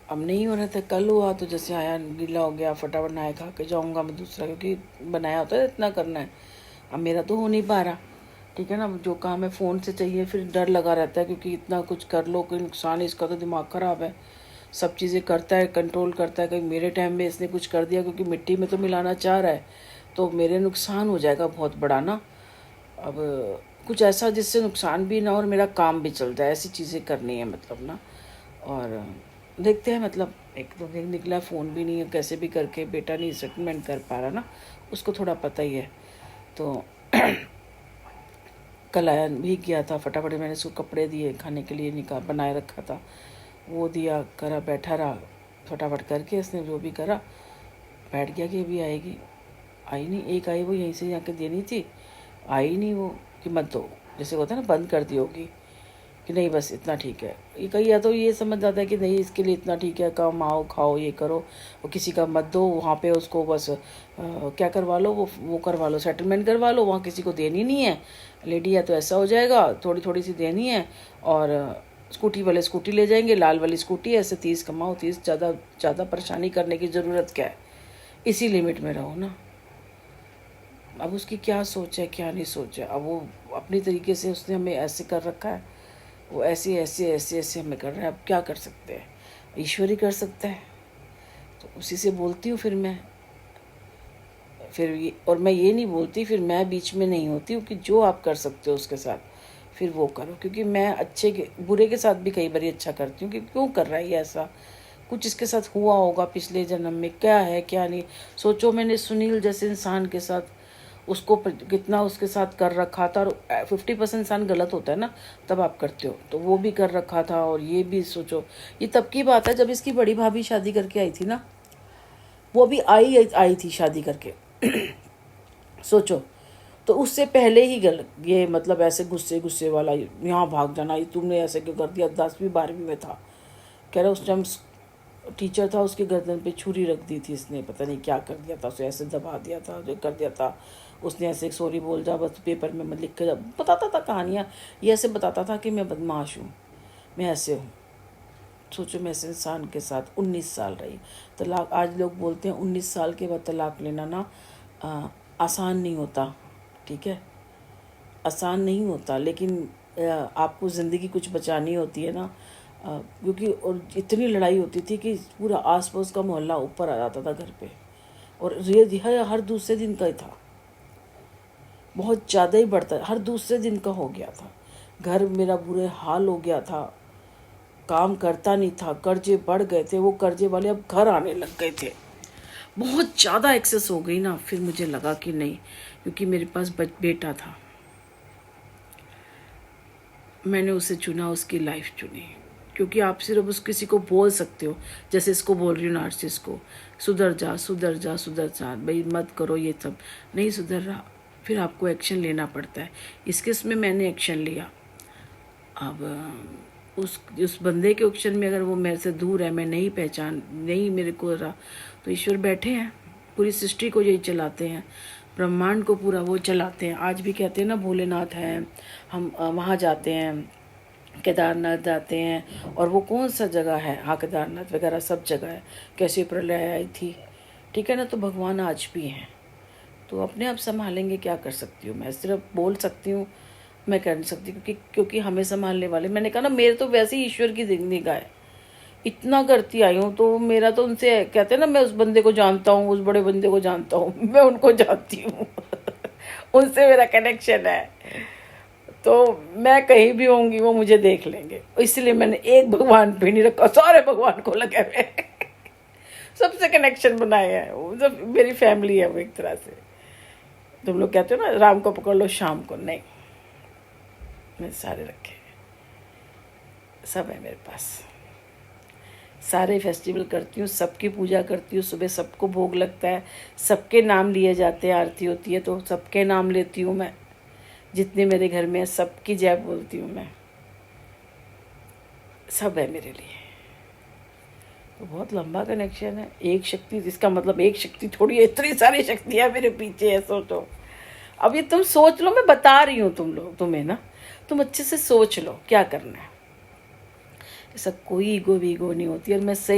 अब नहीं हो रहा था, कल हुआ तो जैसे आया गीला हो गया, फटाफट नहाया खा के जाऊँगा मैं दूसरा, क्योंकि बनाया होता है इतना करना है। अब मेरा तो हो नहीं पा रहा, ठीक है ना। जो काम है फ़ोन से चाहिए, फिर डर लगा रहता है क्योंकि इतना कुछ कर लो कोई नुकसान है, इसका तो दिमाग ख़राब है। सब चीज़ें करता है, कंट्रोल करता है, कहीं मेरे टाइम में इसने कुछ कर दिया, क्योंकि मिट्टी में तो मिलाना चाह रहा है, तो मेरे नुकसान हो जाएगा बहुत बड़ा ना। अब कुछ ऐसा जिससे नुकसान भी ना और मेरा काम भी चल जाए, ऐसी चीज़ें करनी है मतलब ना। और देखते हैं, मतलब एक तो निकला, फ़ोन भी नहीं है, कैसे भी करके बेटा नहीं सेटलमेंट कर पा रहा ना, उसको थोड़ा पता ही है। तो कल आया भीग गया था, फटाफट मैंने उसको कपड़े दिए, खाने के लिए निकाल बनाए रखा था, वो दिया, करा, बैठा रहा, फटाफट करके इसने जो भी करा, बैठ गया कि अभी आएगी। आई नहीं, एक आई वो यहीं से जाके देनी थी, आई नहीं वो, कि मत दो, जैसे होता है ना बंद कर दी होगी कि नहीं बस इतना ठीक है। ये कहीं या तो ये समझ जाता है कि नहीं इसके लिए इतना ठीक है, कम आओ खाओ ये करो, और किसी का मत दो, वहाँ पे उसको बस क्या करवा लो, वो करवा लो, सेटलमेंट करवा लो, वहाँ किसी को देनी नहीं है। लेडी है तो ऐसा हो जाएगा, थोड़ी थोड़ी सी देनी है, और स्कूटी वाले स्कूटी ले जाएंगे, लाल वाली स्कूटी, ऐसे 30 कमाओ, 30, ज़्यादा परेशानी करने की ज़रूरत क्या है, इसी लिमिट में रहो ना। अब उसकी क्या सोच है क्या नहीं सोच है, अब वो अपनी तरीके से उसने हमें ऐसे कर रखा है, वो ऐसे ऐसे ऐसे ऐसे हमें कर रहे हैं। अब क्या कर सकते हैं, ईश्वर ही कर सकता है। तो उसी से बोलती हूँ फिर मैं, फिर ये, और मैं ये नहीं बोलती, फिर मैं बीच में नहीं होती हूँ कि जो आप कर सकते हो उसके साथ फिर वो करो, क्योंकि मैं अच्छे के बुरे के साथ भी कई बार अच्छा करती हूँ कि क्यों कर रहा है ये ऐसा, कुछ इसके साथ हुआ होगा पिछले जन्म में, क्या है क्या नहीं। सोचो मैंने सुनील जैसे इंसान के साथ उसको कितना उसके साथ कर रखा था, और 50% इंसान गलत होता है ना, तब आप करते हो, तो वो भी कर रखा था। और ये भी सोचो, ये तब की बात है जब इसकी बड़ी भाभी शादी करके आई थी ना, वो भी आई थी शादी करके सोचो। तो उससे पहले ही ये मतलब ऐसे गुस्से गुस्से वाला, यहाँ भाग जाना, ये तुमने ऐसे क्यों कर दिया, 10वीं 12वीं में था, कह रहा उस टाइम टीचर था, उसके गर्दन पे छुरी रख दी थी इसने, पता नहीं क्या कर दिया था, उसे ऐसे दबा दिया था, जो कर दिया था उसने, ऐसे सॉरी बोल जा बस, पेपर में मत लिख के बताता था कहानियाँ, ये ऐसे बताता था कि मैं बदमाश हूँ, मैं ऐसे हूँ। सोचो मैं ऐसे इंसान के साथ 19 साल रही। तलाक, आज लोग बोलते हैं 19 साल के बाद तलाक लेना ना आसान नहीं होता, ठीक है, आसान नहीं होता, लेकिन आपको ज़िंदगी कुछ बचानी होती है ना, क्योंकि और इतनी लड़ाई होती थी कि पूरा आस पास का मोहल्ला ऊपर आ जाता था घर पे, और ये हर दूसरे दिन का ही था, बहुत ज़्यादा ही बढ़ता, हर दूसरे दिन का हो गया था। घर मेरा बुरे हाल हो गया था, काम करता नहीं था, कर्जे बढ़ गए थे, वो कर्जे वाले अब घर आने लग गए थे, बहुत ज़्यादा एक्सेस हो गई ना। फिर मुझे लगा कि नहीं, क्योंकि मेरे पास बेटा था, मैंने उसे चुना, उसकी लाइफ चुनी, क्योंकि आप सिर्फ उस किसी को बोल सकते हो, जैसे इसको बोल रही हूँ नार्सिस को, सुधर जा सुधर जा सुधर जा, भाई मत करो ये सब, नहीं सुधर रहा, फिर आपको एक्शन लेना पड़ता है। इस केस में मैंने एक्शन लिया। अब उस बंदे के एक्शन में अगर वो मेरे से दूर है, मैं नहीं मेरे को रहा, तो ईश्वर बैठे हैं, पूरी सृष्टि को यही चलाते हैं, ब्रह्मांड को पूरा वो चलाते हैं। आज भी कहते हैं ना भोलेनाथ हैं, हम वहाँ जाते हैं, केदारनाथ जाते हैं, और वो कौन सा जगह है, हाँ केदारनाथ वगैरह सब जगह है, कैसे प्रलय आई थी, ठीक है ना। तो भगवान आज भी हैं, तो अपने आप संभालेंगे, क्या कर सकती हूँ मैं, सिर्फ बोल सकती हूँ, मैं कर नहीं सकती, क्योंकि हमें संभालने वाले, मैंने कहा ना, मेरे तो वैसे ही ईश्वर की निगाह है, इतना करती आई हूँ, तो मेरा तो उनसे कहते हैं ना, मैं उस बंदे को जानता हूँ, उस बड़े बंदे को जानता हूँ, मैं उनको जानती हूँ उनसे मेरा कनेक्शन है, तो मैं कहीं भी होंगी वो मुझे देख लेंगे, इसलिए मैंने एक भगवान पे नहीं रखा, सारे भगवान को लगे हुए सबसे कनेक्शन बनाए हैं, वो सब मेरी फैमिली है वो एक तरह से। तुम लोग कहते हो ना राम को पकड़ लो शाम को, नहीं, मैं सारे रखे, सब है मेरे पास, सारे फेस्टिवल करती हूँ, सबकी पूजा करती हूँ, सुबह सबको भोग लगता है, सबके नाम लिए जाते हैं, आरती होती है तो सबके नाम लेती हूँ मैं, जितने मेरे घर में है सबकी जय बोलती हूँ मैं, सब है मेरे लिए। तो बहुत लंबा कनेक्शन है, एक शक्ति, इसका मतलब एक शक्ति थोड़ी है, इतनी सारी शक्तियाँ मेरे पीछे है, सोचो। अब ये तुम सोच लो, मैं बता रही हूँ तुम्हें ना, तुम अच्छे से सोच लो क्या करना है, ऐसा कोई ईगो वीगो नहीं होती, और मैं सही